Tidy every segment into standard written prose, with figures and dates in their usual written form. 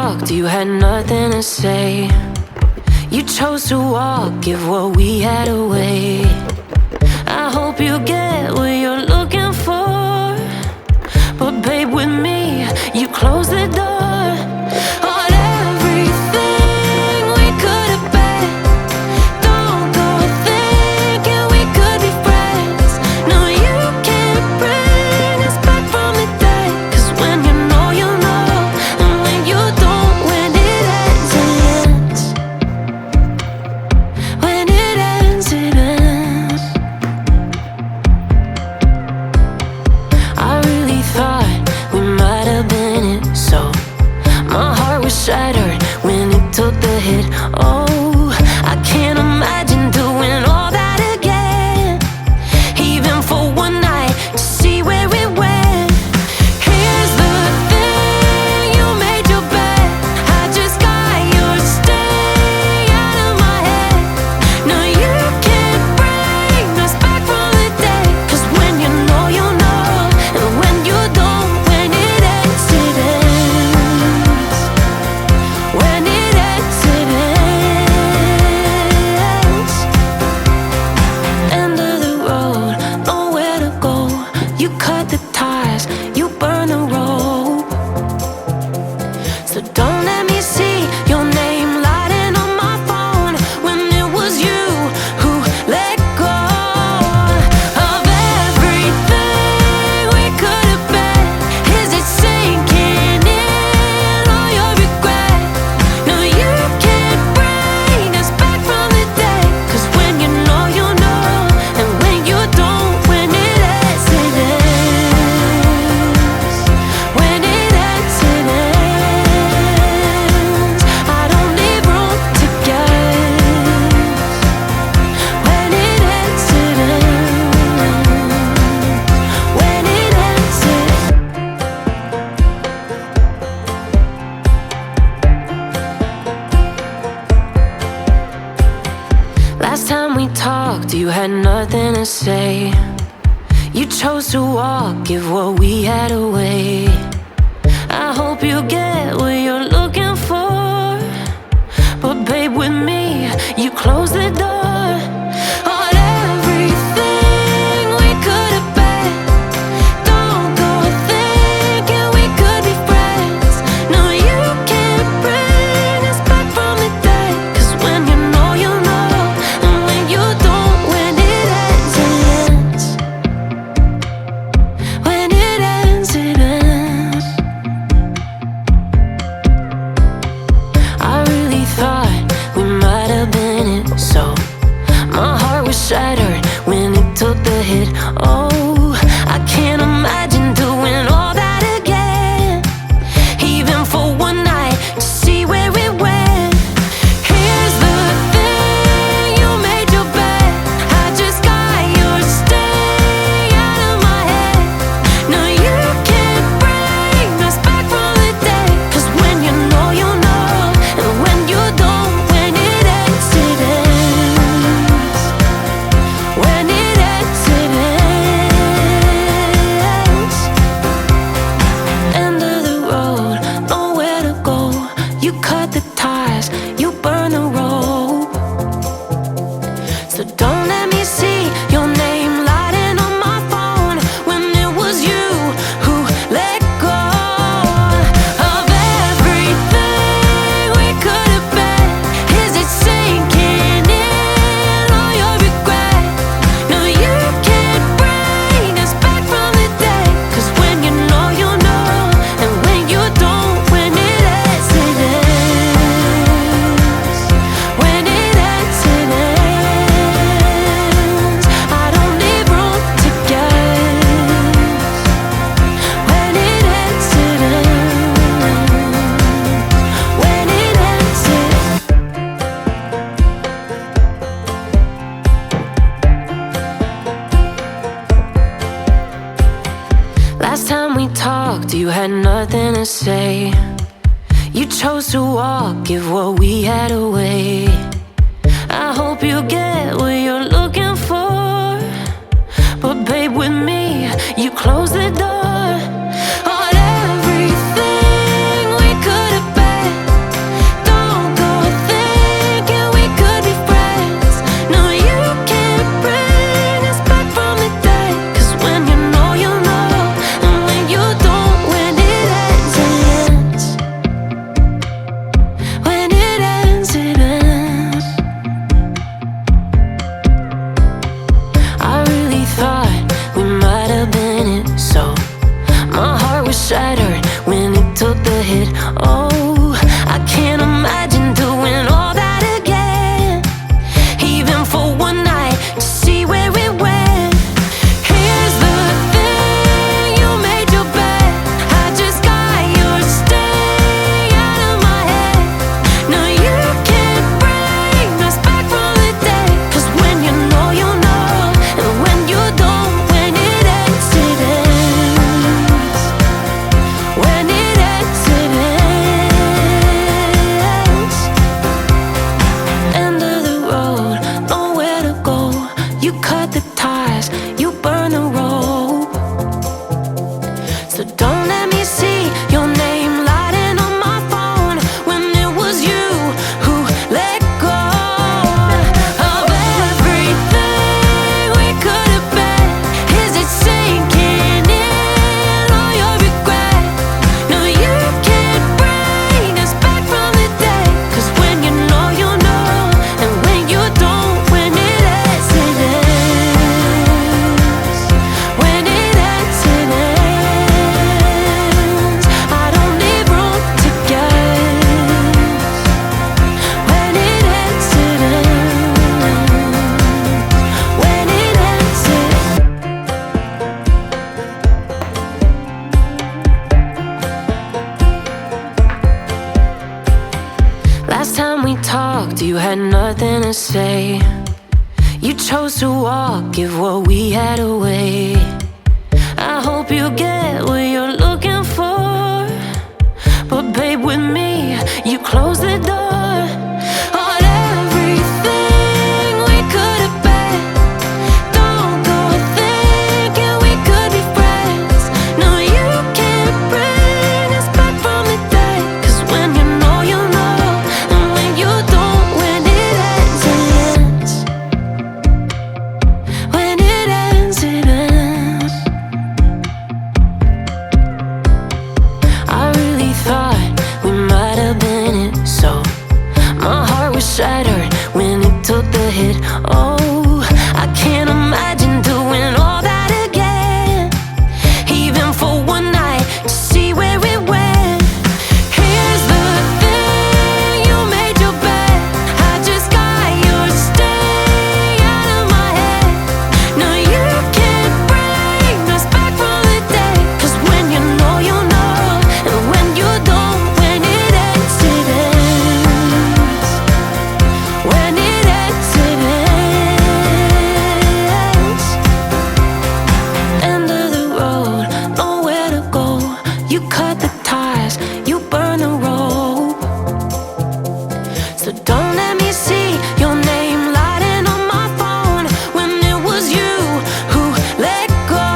talked, you had nothing to say. You chose to walk, give what we had away. I hope you get what you're looking for, but babe, with me, you close the door on everything we could have been. Don't go thinking we could be friends. No, you can't bring us back from the dead. 'Cause when you know, you know, and when you don't, when it ends, it ends. When it ends, it ends. I really thought we might have been it, so my heart was shattered when it took the hit. Oh, I can't imagine doing all that again, even for one night, to see where it went. Here's the thing, you made your bed, I just got your stay out of my head. No, you can't bring us back from the dead. 'Cause when you know, you know, and when you don't, when it ends, it ends. When it ends, it ends. End of the road, nowhere to go. You cut the ties, you burn the rope. So don't let me see your name lighting on my phone when it was you who let go of everything we could have been. Is it sinking in, all your regret? No, you can't bring us back from the dead. 'Cause when you know, you know, and when you don't, when it ends, it ends. When it ends, it ends. I don't leave room to guess. When it ends, it ends. When it ends, it Last time we talked, you had nothing to say. You chose to walk, give what we had away. I hope you get what you're looking for, but babe, with me, you close the door on everything we could have been. Don't go thinking we could be friends. No, you can't bring us back from the dead. 'Cause when you know, you know, and when you don't, when it ends, it ends. When it ends, it ends. I really thought we might have been it, so my heart was shattered when it took the hit. Oh, I can't imagine doing all that again, even for one night, to see where it went. Here's the thing, you made your bed, I just got your stay out of my head. No, you can't bring us back from the dead. 'Cause when you know, you know, and when you don't, when it ends, it ends. When it ends, it ends. End of the road, nowhere to go. You cut the ties, you burn the rope. So don't let me see your name lighting on my phone when it was you who let go of everything we could have been. Is it sinking in, all your regret? No, you can't bring us back from the dead. 'Cause when you know, you know, and when you don't, when it ends, it ends. When it ends, it ends. I don't leave room to guess. When it ends, it ends. When it ends, it Last time we talked, you had nothing to say. You chose to walk, give what we had away. I hope you get what you're looking for, but babe, with me, you close the door on everything we could have been. nothing to say. You chose to walk, give what we had away. I hope you get what you're looking for, but babe, with me, you close the door on everything we could have been. Don't go thinking we could be friends. No, you can't bring us back from the dead. 'Cause when you know, you know, and when you don't, when it ends, it ends. When it ends, it ends. I really thought we might have been it, so my heart was shattered when it took the hit. Oh, I can't imagine doing all that again, even for one night to see where it went. Here's the thing, you made your bed, I just got your stay out of my head. No, you can't bring us back from the dead. 'Cause when you know, you know, and when you don't, when it ends, it ends. When it ends, it ends. End of the road, nowhere to go. You cut the ties, you burn the rope. So don't let me see your name lighting on my phone when it was you who let go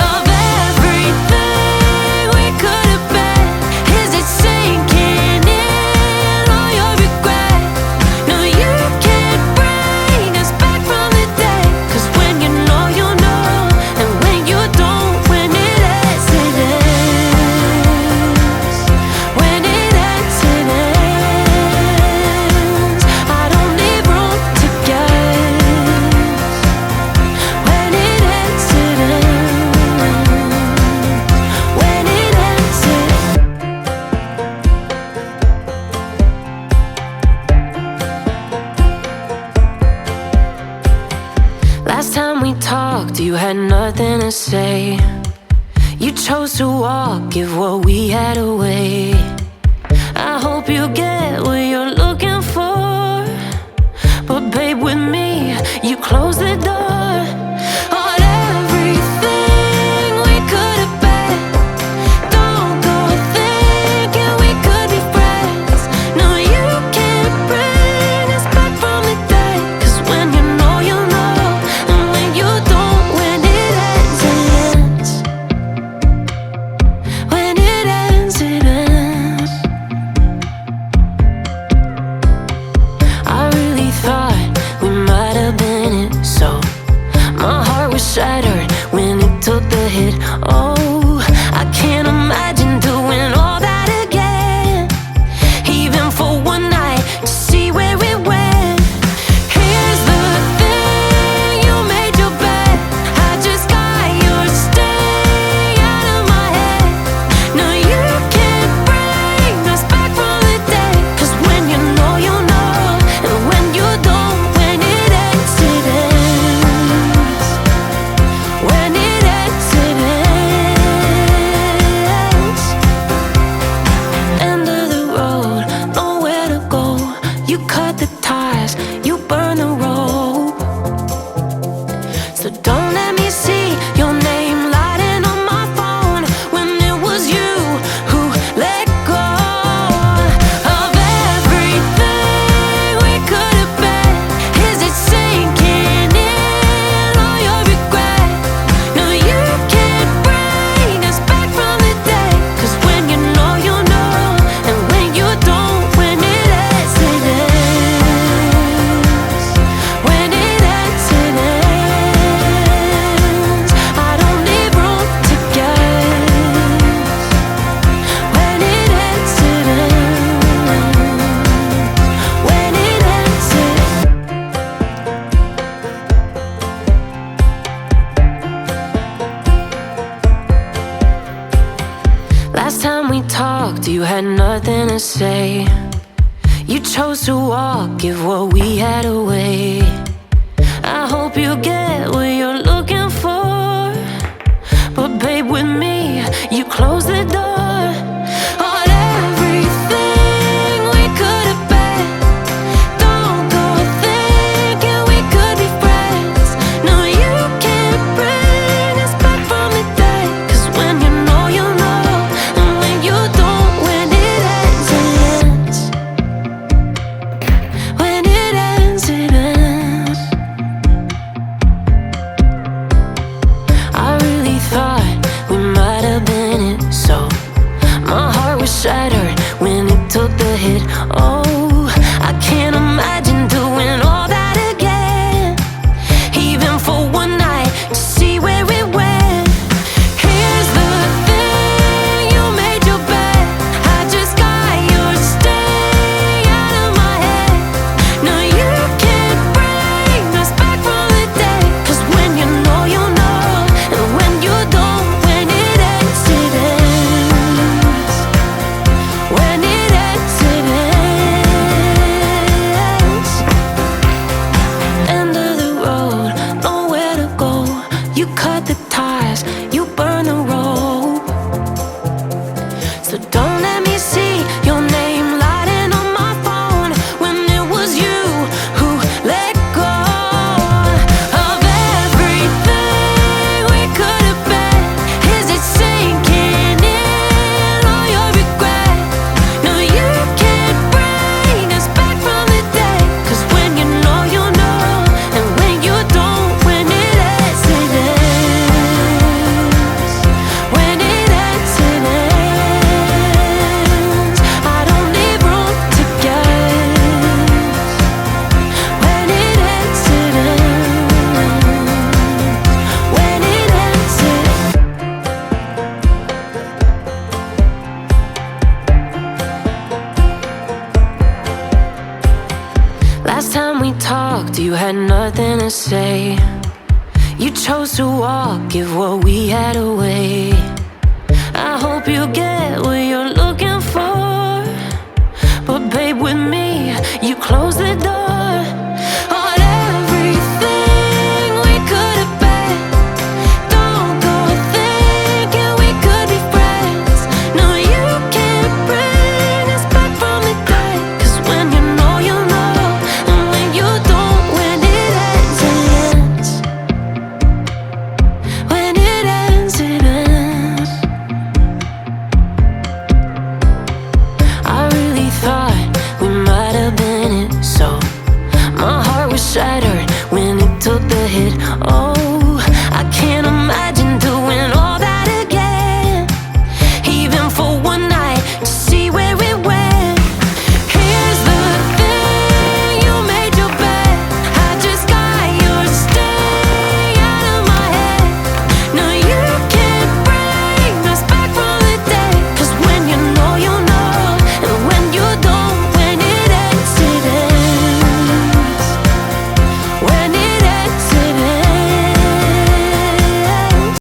of everything we could have been. Is it sinking in all your regret? No, you can't bring us back from the dead. 'Cause when you know, you know, and when you don't, when it ends, it ends. When it ends, it ends. I don't leave room to guess. When it ends, it ends. When it ends, it Last time we talked, you had nothing to say. You chose to walk, give what we had away. I hope you get what you're looking for, but babe, with me, you close the door on everything we could have been. Don't go thinking we could be friends. No, you can't bring us back from the dead. 'Cause when you know, you know, and when you don't, when it ends, it ends. When it ends, it ends. I really thought we might have been it, so my heart was shattered when it took the hit. Oh, I can't imagine doing all that again, even for one night to see where it went. Here's the thing, you made your bed, I just got your stay out of my head. No, you can't bring us back from the dead. 'Cause when you know, you know, and when you don't, when it ends, it ends. When it ends, it ends. End of the road, nowhere to go. You cut the ties, you burn the rope. So don't let me see your name lighting on my phone when it was you who let go of everything we could have been. Is it sinking in all your regret? No, you can't bring us back from the dead. 'Cause when you know, you know, and when you don't, when it ends, it ends. When it ends, it ends. I don't leave room to guess. When it ends, it ends. When it ends, it Last time we talked, you had nothing to say. You chose to walk, give what we had away. I hope you get what you're looking for, but babe, with me, you close the door on everything we could have been. Don't Last time we talked, you had nothing to say. You chose to walk, give what we had away. I hope you get what you're looking for, but babe, with me, you close the door on everything we could have been. Don't go thinking we could be friends. No, you can't bring us back from the dead. 'Cause when you know, you know, and when you don't, when it ends, it ends. When it ends, it ends. I really thought we might have been it, so my heart was shattered when it took the hit. Oh,